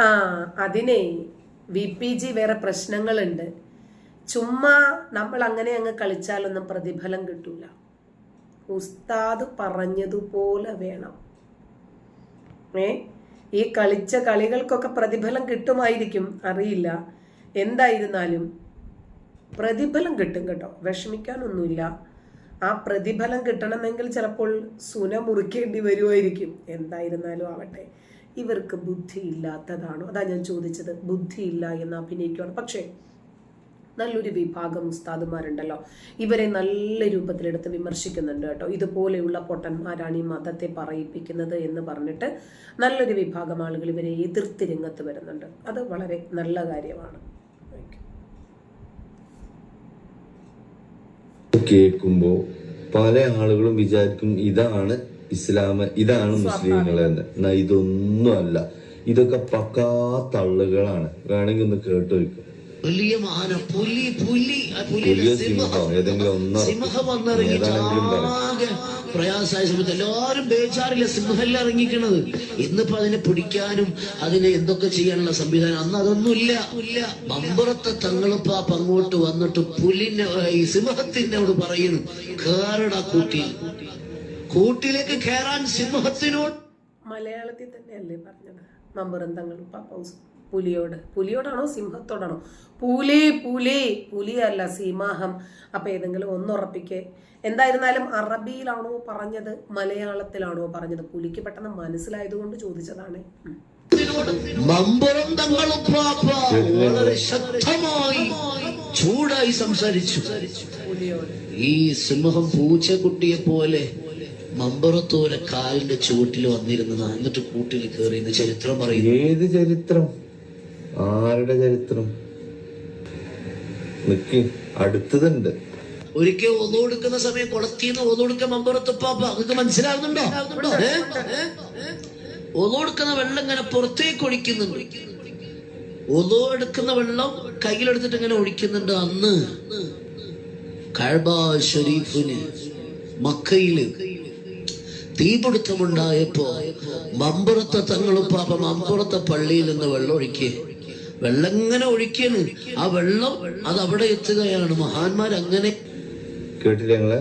ആ അതിനെ VPG വേറെ പ്രശ്നങ്ങളുണ്ട്. ചുമ്മാ നമ്മൾ അങ്ങനെ അങ്ങ് കളിച്ചാലൊന്നും പ്രതിഫലം കിട്ടൂല. ഉസ്താദ് പറഞ്ഞതുപോലെ വേണം. ഈ കളിച്ച കളികൾക്കൊക്കെ പ്രതിഫലം കിട്ടുമായിരിക്കും, അറിയില്ല. എന്തായിരുന്നാലും പ്രതിഫലം കിട്ടും കേട്ടോ, വിഷമിക്കാനൊന്നുമില്ല. ആ പ്രതിഫലം കിട്ടണമെങ്കിൽ ചിലപ്പോൾ സുന മുറിക്കേണ്ടി വരുമായിരിക്കും. എന്തായിരുന്നാലും ആവട്ടെ, ഇവർക്ക് ബുദ്ധിയില്ലാത്തതാണോ? അതാ ഞാൻ ചോദിച്ചത്. ബുദ്ധിയില്ല എന്ന് അഭിനയിക്കുകയാണ്. പക്ഷേ നല്ലൊരു വിഭാഗം ഉസ്താദുമാരുണ്ടല്ലോ, ഇവരെ നല്ല രൂപത്തിലെടുത്ത് വിമർശിക്കുന്നുണ്ട് കേട്ടോ. ഇതുപോലെയുള്ള പൊട്ടന്മാരാണ് ഈ മതത്തെ പറയിപ്പിക്കുന്നത് എന്ന് പറഞ്ഞിട്ട് നല്ലൊരു വിഭാഗം ആളുകൾ ഇവരെ എതിർത്ത് രംഗത്ത് വരുന്നുണ്ട്. അത് വളരെ നല്ല കാര്യമാണ്. കേൾക്കുമ്പോ പല ആളുകളും വിചാരിക്കും ഇതാണ് ഇസ്ലാം, ഇതാണ് മുസ്ലിങ്ങൾ എന്ന്. എന്നാ ഇതൊന്നും അല്ല, ഇതൊക്കെ പക്കാ തള്ളുകളാണ്. വേണമെങ്കിൽ ഒന്ന് കേട്ടു വയ്ക്കും. വലിയ മാന, പുലിയോ സിംഹം, ഏതെങ്കിലും പ്രയാസായ സമയത്ത് എല്ലാരും ബേജാറില്ല, സിംഹല്ല ഇറങ്ങിക്കണത്. ഇന്നിപ്പോ അതിനെ പിടിക്കാനും അതിനെ എന്തൊക്കെ ചെയ്യാനുള്ള സംവിധാനം അന്ന് അതൊന്നുമില്ല. മമ്പുറത്തെ തങ്ങളിപ്പാപ്പ അങ്ങോട്ട് വന്നിട്ട് പുലിനെ ഈ സിംഹത്തിനോട് പറയുന്നു, കേറടാ കൂട്ടിലേക്ക് കയറാൻ സിംഹത്തിനോട്. മലയാളത്തിൽ തന്നെയല്ലേ പറഞ്ഞത് മമ്പുറം തങ്ങളിപ്പാപ്പ പുലിയോടാണോ സിംഹത്തോടാണോ? പുലിയല്ല, സിംഹം. അപ്പൊ ഏതെങ്കിലും ഒന്നുറപ്പിക്കെ. എന്തായിരുന്നാലും അറബിയിലാണോ പറഞ്ഞത്, മലയാളത്തിലാണോ പറഞ്ഞത്? പുലിക്ക് പെട്ടെന്ന് മനസ്സിലായതുകൊണ്ട് ചോദിച്ചതാണ്. മമ്പുറം തങ്ങളുപ്പാപ്പ വളരെ ശക്തമായി ചൂടായി സംസാരിച്ചു പുലിയോട്. ഈ സിംഹം പൂച്ചക്കുട്ടിയെ പോലെ മമ്പുറത്തോരെ കാലിന്റെ ചുവട്ടിൽ വന്നിരുന്നത്, എന്നിട്ട് കൂട്ടിൽ കയറിയെന്ന് ചരിത്രം പറയുന്നു. ഏത് ചരിത്രം? ആരുടെ ചരിത്രം? അടുത്തതുണ്ട്. ഒരിക്കൽ ഒന്നുകൊടുക്കുന്ന സമയം കുളത്തിന്ന് ഒന്നുകൊടുക്കാൻ മമ്പുറത്തുപ്പാപ്പ നിങ്ങൾക്ക് മനസ്സിലാവുന്നുണ്ടോ? ഒന്നുകൊടുക്കുന്ന വെള്ളം ഇങ്ങനെ പുറത്തേക്ക് ഒഴിക്കുന്നുണ്ട്. ഒന്നുകൊടുക്കുന്ന വെള്ളം കയ്യിലെടുത്തിട്ട് ഇങ്ങനെ ഒഴിക്കുന്നുണ്ട്. അന്ന് കഅബ ഷരീഫിന് മക്കയില് തീപിടുത്തമുണ്ടായപ്പോ മമ്പുറത്തെ തങ്ങളുപ്പാപ്പ മമ്പുറത്തെ പള്ളിയിൽ നിന്ന് വെള്ളം വെള്ളം ഇങ്ങനെ ഒഴിക്കാണ്. ആ വെള്ളം അത് അവിടെ എത്തുകയാണ്. മഹാന്മാർ അങ്ങനെ കേട്ടില്ല. ഞങ്ങള്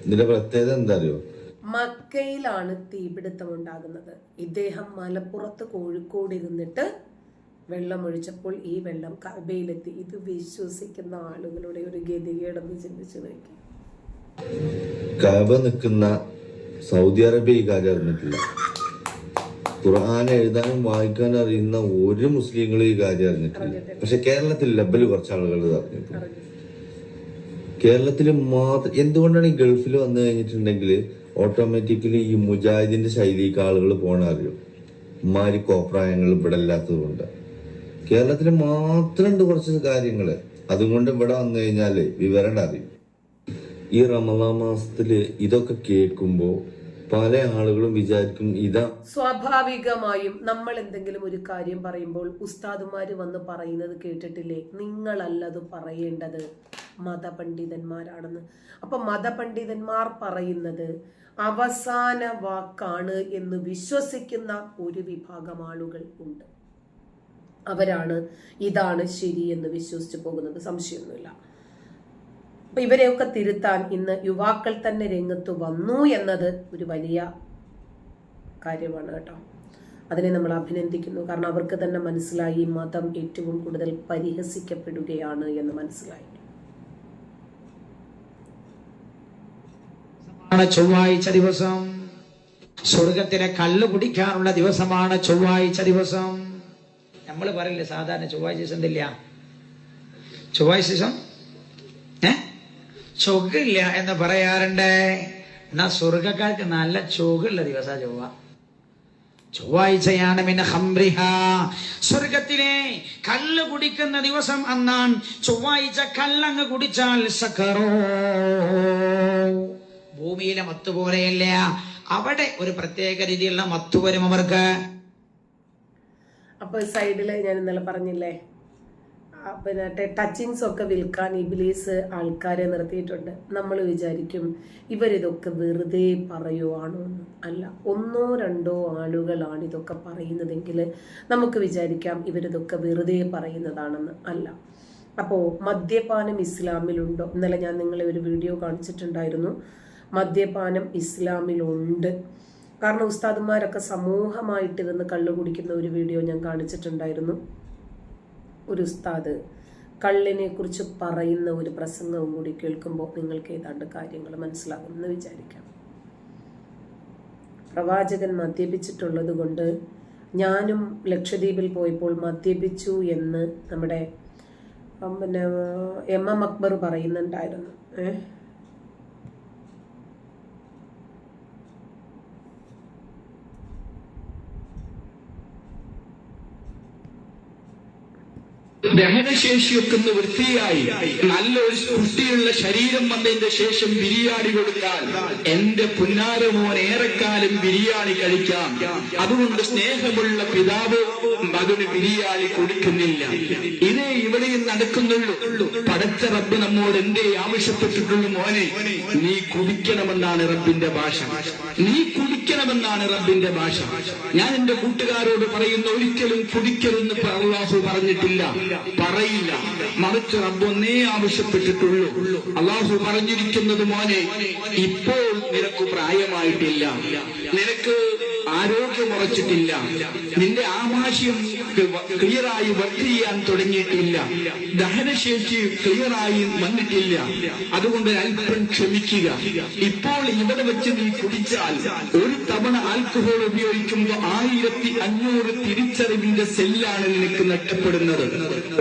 ഇതിന്റെ പ്രത്യേകത എന്താ അറിയോ? മക്കയിലാണ് തീപിടുത്തം ഉണ്ടാകുന്നത്. ഇദ്ദേഹം മലപ്പുറത്ത് കോഴിക്കോട് ഇരുന്നിട്ട് വെള്ളം ഒഴിച്ചപ്പോൾ ഈ വെള്ളം കഅബയിലെത്തി. ഇത് വിശ്വസിക്കുന്ന ആളുകളുടെ ഒരു ഗതികേടെന്ന് ചിന്തിച്ചു നോക്കി. കഅബ നിൽക്കുന്ന സൗദി അറേബ്യ ഈ കാര്യം അറിഞ്ഞിട്ടില്ല. ഖുർആൻ എഴുതാനും വായിക്കാനും അറിയുന്ന ഒരു മുസ്ലിങ്ങളും ഈ കാര്യം അറിഞ്ഞിട്ടില്ല. പക്ഷെ കേരളത്തിൽ ലബല് കുറച്ച് ആളുകൾ അറിഞ്ഞിട്ടുണ്ട്. കേരളത്തിൽ മാത്രം. എന്തുകൊണ്ടാണ് ഈ ഗൾഫിൽ വന്നു കഴിഞ്ഞിട്ടുണ്ടെങ്കിൽ ഓട്ടോമാറ്റിക്കലി ഈ മുജാഹിദിന്റെ ശൈലിക്ക് ആളുകൾ പോണ അറിയും. ഉമ്മാരി കോപ്രായങ്ങൾ ഇവിടെ ഇല്ലാത്തത് കൊണ്ട് കേരളത്തിൽ മാത്രം ഉണ്ട് കുറച്ച് കാര്യങ്ങള്. അതുകൊണ്ട് ഇവിടെ വന്നു കഴിഞ്ഞാല് വിവരം അറിയും. ഈ റമളാൻ മാസത്തില് ഇതൊക്കെ കേൾക്കുമ്പോ പല ആളുകളും വിചാരിക്കും ഇതാ. സ്വാഭാവികമായും നമ്മൾ എന്തെങ്കിലും ഒരു കാര്യം പറയുമ്പോൾ ഉസ്താദുമാര് വന്ന് പറയുന്നത് കേട്ടിട്ടില്ലേ, നിങ്ങളല്ലത് പറയേണ്ടത്, മതപണ്ഡിതന്മാരാണെന്ന്. അപ്പൊ മതപണ്ഡിതന്മാർ പറയുന്നത് അവസാന വാക്കാണ് എന്ന് വിശ്വസിക്കുന്ന ഒരു വിഭാഗം ആളുകൾ ഉണ്ട്. അവരാണ് ഇതാണ് ശരി എന്ന് വിശ്വസിച്ചു പോകുന്നത്, സംശയമൊന്നുമില്ല. അപ്പൊ ഇവരെയൊക്കെ തിരുത്താൻ ഇന്ന് യുവാക്കൾ തന്നെ രംഗത്ത് വന്നു എന്നത് ഒരു വലിയ കാര്യമാണ് കേട്ടോ. അതിനെ നമ്മൾ അഭിനന്ദിക്കുന്നു. കാരണം അവർക്ക് തന്നെ മനസ്സിലായി മതം ഏറ്റവും കൂടുതൽ പരിഹസിക്കപ്പെടുകയാണ് എന്ന് മനസ്സിലായി. ചൊവ്വാഴ്ച ദിവസം സ്വർഗത്തിലെ കള്ളു കുടിക്കാനുള്ള ദിവസമാണ് ചൊവ്വാഴ്ച ദിവസം. നമ്മൾ പറയില്ലേ സാധാരണ ചൊവ്വാഴ്ച ദിവസം എന്തില്ല, ചൊവ്വാഴ്ച ദിവസം ചൊകില്ല എന്ന് പറയാറുണ്ട്. എന്നാ സ്വർഗക്കാർക്ക് നല്ല ചൊകുള്ള ദിവസാ ചൊവ്വാഴ്ചയാണ്. മിന ഖംറിഹ, സ്വർഗത്തിലെ കല്ല് കുടിക്കുന്ന ദിവസം അന്നാണ് ചൊവ്വാഴ്ച. കല്ലങ്ങ് കുടിച്ചാൽ സക്കറോ, ഭൂമിയിലെ മത്ത് പോലെയല്ല, അവിടെ ഒരു പ്രത്യേക രീതിയിലുള്ള മത്ത് വരും അവർക്ക്. അപ്പൊ സൈഡില് ഞാൻ ഇന്നലെ പറഞ്ഞില്ലേ, പിന്നെ ടച്ചിങ്സ് ഒക്കെ വിൽക്കാൻ ഇബ്ലീസ് ആൾക്കാരെ നിർത്തിയിട്ടുണ്ട്. നമ്മൾ വിചാരിക്കും ഇവരിതൊക്കെ വെറുതെ പറയുവാണോ എന്ന്. അല്ല, 1-2 ആളുകളാണ് ഇതൊക്കെ പറയുന്നതെങ്കിൽ നമുക്ക് വിചാരിക്കാം ഇവരിതൊക്കെ വെറുതെ പറയുന്നതാണെന്ന്. അല്ല. അപ്പോൾ മദ്യപാനം ഇസ്ലാമിലുണ്ടോ? ഇന്നലെ ഞാൻ നിങ്ങളെ ഒരു വീഡിയോ കാണിച്ചിട്ടുണ്ടായിരുന്നു. മദ്യപാനം ഇസ്ലാമിലുണ്ട്. കാരണം ഉസ്താദുമാരൊക്കെ സമൂഹമായിട്ടിരുന്ന് കള്ളു കുടിക്കുന്ന ഒരു വീഡിയോ ഞാൻ കാണിച്ചിട്ടുണ്ടായിരുന്നു. ഒരു ഉസ്താദ് കള്ളിനെ കുറിച്ച് പറയുന്ന ഒരു പ്രസംഗവും കൂടി കേൾക്കുമ്പോൾ നിങ്ങൾക്ക് ഏതാണ്ട് കാര്യങ്ങൾ മനസ്സിലാകുമെന്ന് വിചാരിക്കാം. പ്രവാചകൻ മദ്യപിച്ചിട്ടുള്ളത് കൊണ്ട് ഞാനും ലക്ഷദ്വീപിൽ പോയപ്പോൾ മദ്യപിച്ചു എന്ന് നമ്മുടെ പിന്നെ MM അക്ബർ പറയുന്നുണ്ടായിരുന്നു. ദഹനശേഷിയൊക്കെ ഒന്ന് വൃത്തിയായി നല്ലൊരു പുഷ്ടിയുള്ള ശരീരം വന്നതിന്റെ ശേഷം ബിരിയാണി കൊടുത്താൽ എന്റെ പുന്നാരമോൻ ഏറെക്കാലം ബിരിയാണി കഴിക്കാം. അതുകൊണ്ട് സ്നേഹമുള്ള പിതാവ് മകന് ബിരിയാണി കൊടുക്കുന്നില്ല. ഇതേ ഇവിടെയും നടക്കുന്നുള്ളൂ. പടച്ച റബ്ബ് നമ്മോട് എന്തേ ആവശ്യപ്പെട്ടിട്ടുള്ളൂ? മോനെ, നീ കുടിക്കണമെന്നാണ് റബ്ബിന്റെ ഭാഷ. നീ കുടിക്കണമെന്നാണ് റബ്ബിന്റെ ഭാഷ. ഞാൻ എന്റെ കൂട്ടുകാരോട് പറയുന്ന ഒരിക്കലും കുടിക്കരുതെന്ന് അല്ലാഹു പറഞ്ഞിട്ടില്ല, പറയില്ല. മറിച്ച് റബ്ബൊന്നേ ആവശ്യപ്പെട്ടിട്ടുള്ളൂ. അല്ലാഹു പറഞ്ഞിരിക്കുന്നത്, മോനെ, ഇപ്പോൾ നിനക്ക് പ്രായമായിട്ടില്ല, നിനക്ക് ആരോഗ്യമുറച്ചിട്ടില്ല, നിന്റെ ആമാശയം ക്ലിയറായി വർക്ക് ചെയ്യാൻ തുടങ്ങിയിട്ടില്ല, ദഹനശേഷി ക്ലിയറായി വന്നിട്ടില്ല. അതുകൊണ്ട് അല്പം ക്ഷമിക്കുക. ഇപ്പോൾ ഇവിടെ വെച്ച് നീ കുടിച്ചാൽ ഒരു തവണ ആൽക്കഹോൾ ഉപയോഗിക്കുമ്പോൾ 1500 തിരിച്ചറിവിന്റെ സെല്ലാണ് നിനക്ക് നഷ്ടപ്പെടുന്നത്.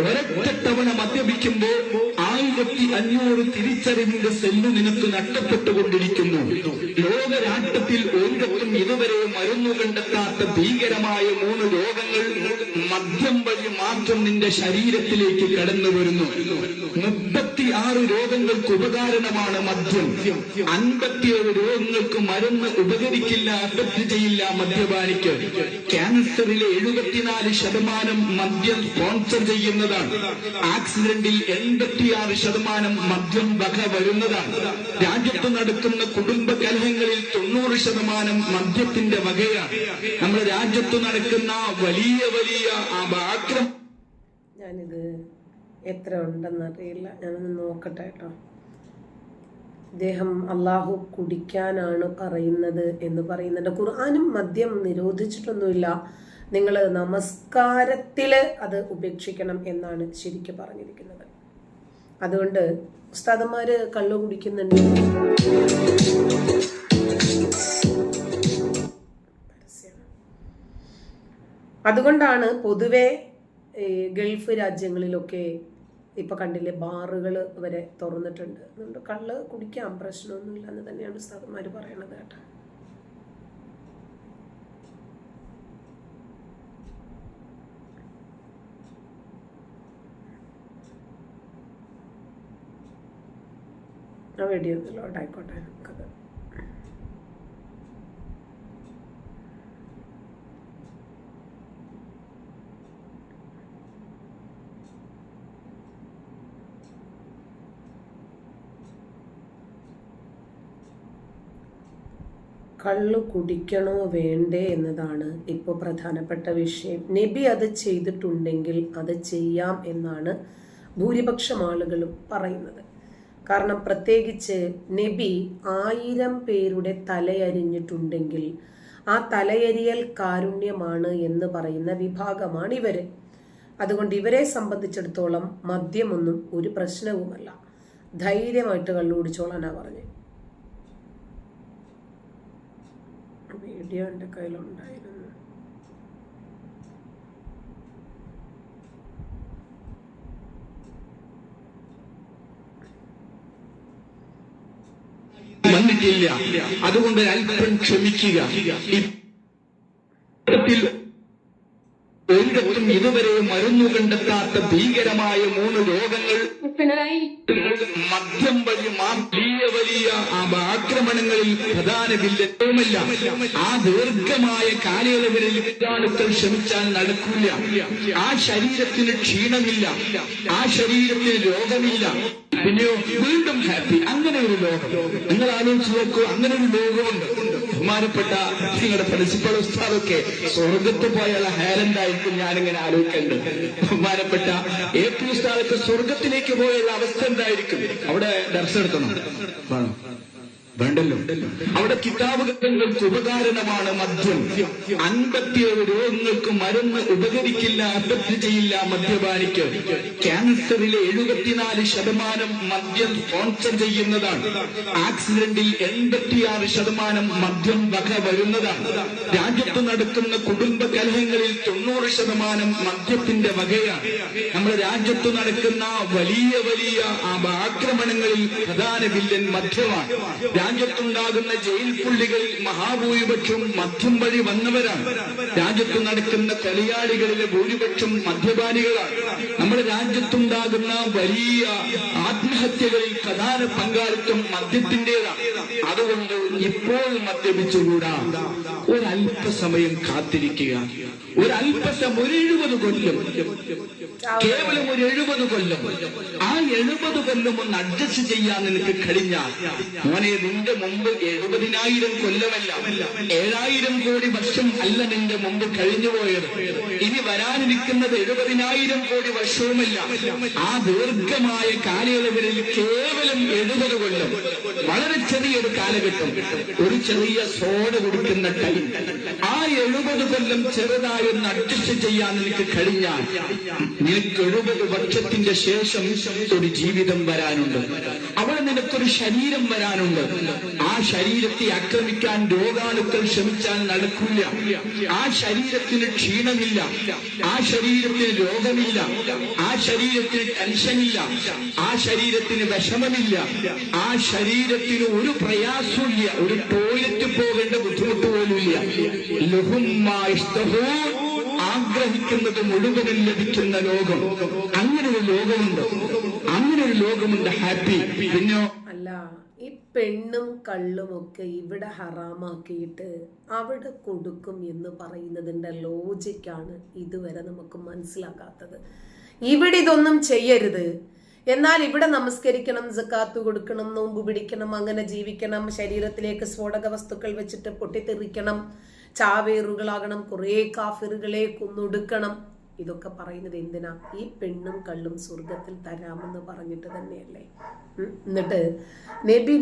ഒരൊറ്റ തവണ മദ്യപിക്കുമ്പോൾ 1500 തിരിച്ചറിവിന്റെ സെല്ല് നിനക്ക് നഷ്ടപ്പെട്ടുകൊണ്ടിരിക്കുന്നു. ലോകരാഷ്ട്രത്തിൽ ഒരിടത്തും ഇതുവരെ മരുന്നു കണ്ടെത്താത്ത ഭീകരമായ 3 രോഗങ്ങൾ മദ്യം വഴി മാത്രം നിന്റെ ശരീരത്തിലേക്ക് കടന്നു വരുന്നു. 36 രോഗങ്ങൾക്ക് ഉപകാരണമാണ് മദ്യം. 57 രോഗങ്ങൾക്ക് മരുന്ന് ഉപകരിക്കില്ല, അഫക്ട് ചെയ്യില്ല മദ്യപാനിക്ക്. ക്യാൻസറിലെ 74% മദ്യം സ്പോൺസർ ചെയ്യുന്നതാണ്. ആക്സിഡന്റിൽ 86% മദ്യം വക വരുന്നതാണ്. രാജ്യത്ത് നടക്കുന്ന കുടുംബ കലഹങ്ങളിൽ 90% മദ്യത്തിന്റെ വകയാണ്. നമ്മുടെ രാജ്യത്ത് നടക്കുന്ന വലിയ വലിയ ഞാനിത് എത്ര ഉണ്ടെന്നറിയില്ല, ഞാനൊന്ന് നോക്കട്ടെ കേട്ടോ. ഇദ്ദേഹം അള്ളാഹു കുടിക്കാനാണ് പറയുന്നത് എന്ന് പറയുന്നുണ്ട്. ഖുർആനും മദ്യം നിരോധിച്ചിട്ടൊന്നുമില്ല. നിങ്ങൾ നമസ്കാരത്തിൽ അത് ഉപേക്ഷിക്കണം എന്നാണ് ശരിക്കും പറഞ്ഞിരിക്കുന്നത്. അതുകൊണ്ട് ഉസ്താദന്മാര് കള്ളു കുടിക്കുന്നുണ്ട്. അതുകൊണ്ടാണ് പൊതുവെ ഗൾഫ് രാജ്യങ്ങളിലൊക്കെ ഇപ്പൊ കണ്ടില്ലേ, ബാറുകൾ വരെ തുറന്നിട്ടുണ്ട്. അതുകൊണ്ട് കള്ള് കുടിക്കാം, പ്രശ്നമൊന്നുമില്ല എന്ന് തന്നെയാണ് ഉസ്താദന്മാര് പറയണത് കേട്ടോ. ആ വീഡിയോ ലോഡായിക്കോട്ടെ നമുക്കത്. കള്ളു കുടിക്കണോ വേണ്ടേ എന്നതാണ് ഇപ്പോൾ പ്രധാനപ്പെട്ട വിഷയം. നബി അത് ചെയ്തിട്ടുണ്ടെങ്കിൽ അത് ചെയ്യാം എന്നാണ് ഭൂരിപക്ഷം ആളുകളും പറയുന്നത്. കാരണം പ്രത്യേകിച്ച് നബി 1000 പേരുടെ തലയരിഞ്ഞിട്ടുണ്ടെങ്കിൽ ആ തലയരിയൽ കാരുണ്യമാണ് എന്ന് പറയുന്ന വിഭാഗമാണ് ഇവര്. അതുകൊണ്ട് ഇവരെ സംബന്ധിച്ചിടത്തോളം മദ്യമൊന്നും ഒരു പ്രശ്നവുമല്ല, ധൈര്യമായിട്ട് കള്ളു കുടിച്ചോളാനാ പറഞ്ഞത്. വീഡിയോ എൻ്റെ കയ്യിലുണ്ടായിരുന്നു. വന്നിട്ടില്ല. അതുകൊണ്ട് അല്പം ക്ഷമിക്കുക. ഒരിടത്തും ലോകത്തും ഇതുവരെ മരുന്നു കണ്ടെത്താത്ത ഭീകരമായ 3 രോഗങ്ങൾ മദ്യം വഴി വലിയ ആക്രമണങ്ങളിൽ പ്രധാന വില്ലവുമല്ല. ആ ദീർഘമായ കാലയളവിൽ വിദ്യാർത്ഥികൾ ശ്രമിച്ചാൽ നടക്കില്ല. ആ ശരീരത്തിന് ക്ഷീണമില്ല, ആ ശരീരത്തിന് രോഗമില്ല, പിന്നെയോ വീണ്ടും ഹാപ്പി. അങ്ങനെ ഒരു ലോകം നിങ്ങൾ ആലോചിച്ച് നോക്കൂ. അങ്ങനെ ഒരു ലോകമുണ്ട്. ബഹുമാനപ്പെട്ട നിങ്ങളുടെ പ്രിൻസിപ്പൽ ഉസ്താദൊക്കെ സ്വർഗത്ത് പോയുള്ള ഹാലന്റായിരിക്കും ഞാനിങ്ങനെ ആലോചിക്കേണ്ടത്. ബഹുമാനപ്പെട്ട AP ഉസ്താദൊക്കെ സ്വർഗത്തിലേക്ക് പോയുള്ള അവസ്ഥ എന്തായിരിക്കും? അവിടെ ദർശനം വേണ്ടല്ലോ. അവിടെ കിതാബുകൾക്ക് ഉപകാരണമാണ് മദ്യം. 57 രോഗങ്ങൾക്ക് മരുന്ന് ഉപകരിക്കില്ല, അഫക്ട് ചെയ്യില്ല മദ്യപാനിക്ക്. ക്യാൻസറിലെ 74% മദ്യം സ്പോൺസർ ചെയ്യുന്നതാണ്. ആക്സിഡന്റിൽ 86% മദ്യം വക വരുന്നതാണ്. രാജ്യത്ത് നടക്കുന്ന കുടുംബ കലഹങ്ങളിൽ 90% മദ്യത്തിന്റെ വകയാണ്. നമ്മുടെ രാജ്യത്ത് നടക്കുന്ന വലിയ വലിയ ആക്രമണങ്ങളിൽ പ്രധാന വില്ലൻ മദ്യമാണ്. രാജ്യത്തുണ്ടാകുന്ന ജയിൽ പുള്ളികളിൽ മഹാഭൂരിപക്ഷം മദ്യം വഴി വന്നവരാണ്. രാജ്യത്ത് നടക്കുന്ന കൊലയാളികളിലെ ഭൂരിപക്ഷം മദ്യപാനികളാണ്. നമ്മുടെ രാജ്യത്തുണ്ടാകുന്ന വലിയ ആത്മഹത്യകളിൽ പ്രധാന പങ്കാളിത്തം മദ്യത്തിന്റേതാണ്. അതുകൊണ്ട് ഇപ്പോൾ മദ്യപിച്ചുകൂടാ. ഒരല്പസമയം കാത്തിരിക്കുക. ഒരല്പസമയം, ഒരു 70 കൊല്ലം, കേവലം ഒരു 70 കൊല്ലം. ആ 70 കൊല്ലം ഒന്ന് അഡ്ജസ്റ്റ് ചെയ്യാൻ നിനക്ക് കഴിഞ്ഞാൽ മോനെ, നിന്റെ മുമ്പ് 70,000 കൊല്ലമല്ല, 7,000 കോടി വർഷം അല്ല നിന്റെ മുമ്പ് കഴിഞ്ഞുപോയത്. ഇനി വരാനിരിക്കുന്നത് 70,000 കോടി വർഷവുമല്ല. ആ ദീർഘമായ കാലയളവിൽ കേവലം 70 കൊല്ലം, വളരെ ചെറിയൊരു കാലഘട്ടം, ഒരു ചെറിയ സോഡ കുടിക്കുന്ന ടൈം. ആ 70 കൊല്ലം ചെറുതായൊന്ന് അഡ്ജസ്റ്റ് ചെയ്യാൻ നിനക്ക് കഴിഞ്ഞാൽ നിനക്ക് 70 വർഷത്തിന്റെ ശേഷം ഒരു ജീവിതം വരാനുണ്ട്. അവിടെ നിനക്കൊരു ശരീരം വരാനുണ്ട്. ആ ശരീരത്തെ ആക്രമിക്കാൻ രോഗാണുക്കൾ ശ്രമിച്ചാൽ നടക്കില്ല. ആ ശരീരത്തിന് ക്ഷീണമില്ല, ആ ശരീരത്തിന് രോഗമില്ല, ആ ശരീരത്തിന് ടെൻഷനില്ല, ആ ശരീരത്തിന് വിഷമമില്ല, ആ ശരീരത്തിന് ഒരു പ്രയാസമില്ല, ഒരു ടോയ്ലറ്റ് പോകേണ്ട ബുദ്ധിമുട്ട് പോലുമില്ല. ആഗ്രഹിക്കുന്നത് മുഴുവനും ലഭിക്കുന്ന ലോകം. അങ്ങനെ ഒരു ലോകമുണ്ട്, അങ്ങനെ ഒരു ലോകമുണ്ട് ഹാപ്പി. പിന്നോ അല്ല, ഈ പെണ്ണും കള്ളുമൊക്കെ ഇവിടെ ഹറാമാക്കിയിട്ട് അവിടെ കൊടുക്കും എന്ന് പറയുന്നതിന്റെ ലോജിക്കാണ് ഇതുവരെ നമുക്ക് മനസ്സിലാക്കാത്തത്. ഇവിടെ ഇതൊന്നും ചെയ്യരുത്, എന്നാൽ ഇവിടെ നമസ്കരിക്കണം, സക്കാത്ത് കൊടുക്കണം, നോമ്പ് പിടിക്കണം, അങ്ങനെ ജീവിക്കണം, ശരീരത്തിലേക്ക് സ്ഫോടക വസ്തുക്കൾ വെച്ചിട്ട് പൊട്ടിത്തെറിക്കണം, ചാവേറുകളാകണം, കുറെ കാഫിറുകളെ കൊന്നൊടുക്കണം. ഇതൊക്കെ പറയുന്നത് എന്തിനാ? ഈ പെണ്ണും കള്ളും സ്വർഗത്തിൽ തരാമെന്ന് പറഞ്ഞിട്ട് തന്നെയല്ലേ. എന്നിട്ട് നബി